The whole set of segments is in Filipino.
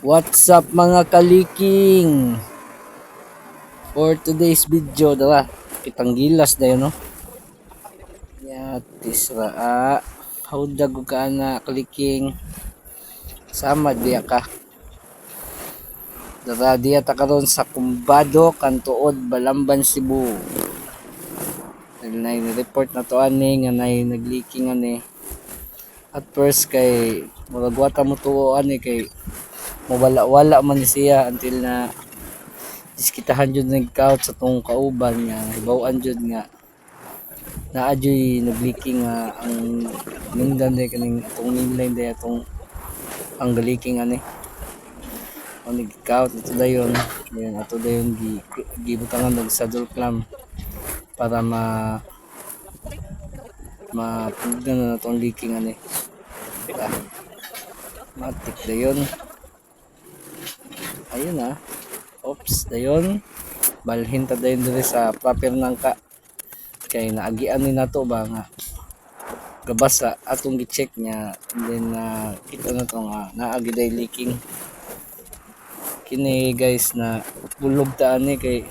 What's up mga kaliking? For today's video, dara, kitang gilas dayon no. Ya tisra haudag ka na kaliking. Sama diya ka. Dara diya ta karon sa Kumbado, Kantuod, Balamban, Cebu. Report na to ani nga nagliking ani. At first kay murag wata mo tuo ani kay mawala-wala man ni siya until na diskitahan jud nag-count sa tong kauban nga hibaw-an jud nga naadyoy nagliking nga ang ningdan day kaning atong mainline day atong ang galiking ani ang nag-count ito dayon dayon ato dayon gibutangan og saddle clamp para mapugdan na natong leaking ani matik dayon ayun oops dayon balhin ta dayon diri sa proper nangka kay naagian ni nato ba nga gabasa atong gi-check niya and then kita na to nga naagi day leaking kini guys na bulog ta ani kay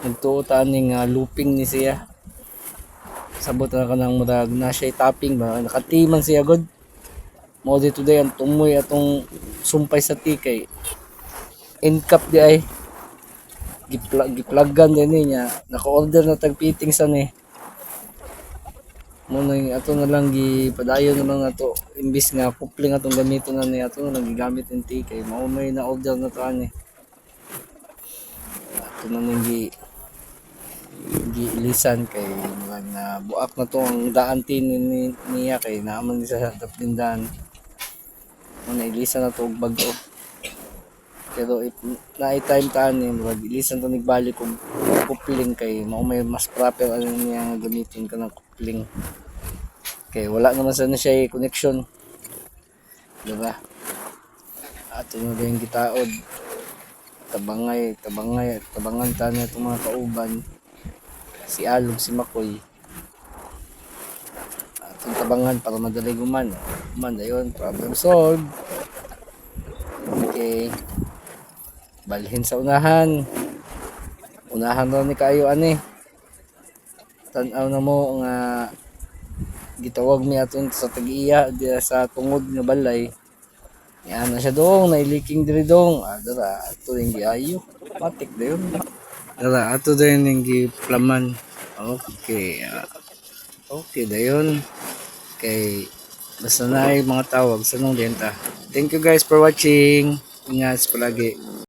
nagtuo ta ani nga looping ni siya sabot na kanang murag na siya topping ba nakatiman siya god mo dito day ang tumoy atong sumpay sa tikay end cap di ay gipluggan din niya naka-order na tag fitting sa ni mo nang ato na lang gipadayon na lang nato imbis nga coupling atong gamiton na ni ato na lang gigamit yung tikay mao may na order na to ani ato na lang giilisan kay murag na buak na to ang daan niya kay naaman ni sa tapindan mo na ilisan na to og bag-o pero if naay time ta ni murag ilisan to nagbalik og coupling kay mao may mas proper ano niya nga gamitin ka ng coupling kay wala naman sana siya connection diba ato na din gitaod tabangan ta na itong mga kauban si Alog, si Makoy atong tabangan para madali guman ayun, problem solved. Okay, balhin sa unahan raw ni kayo ani tan-aw na mo nga gitawag mi aton sa tag-iya diya sa tungod nga balay yan na siya dong nailiking diri dong dara ato yung giayo matik dayon dara ato dayon yung giplaman okay okay dayon kay basta na mga tawag sa nung denta. Thank you guys for watching. Ingat palagi.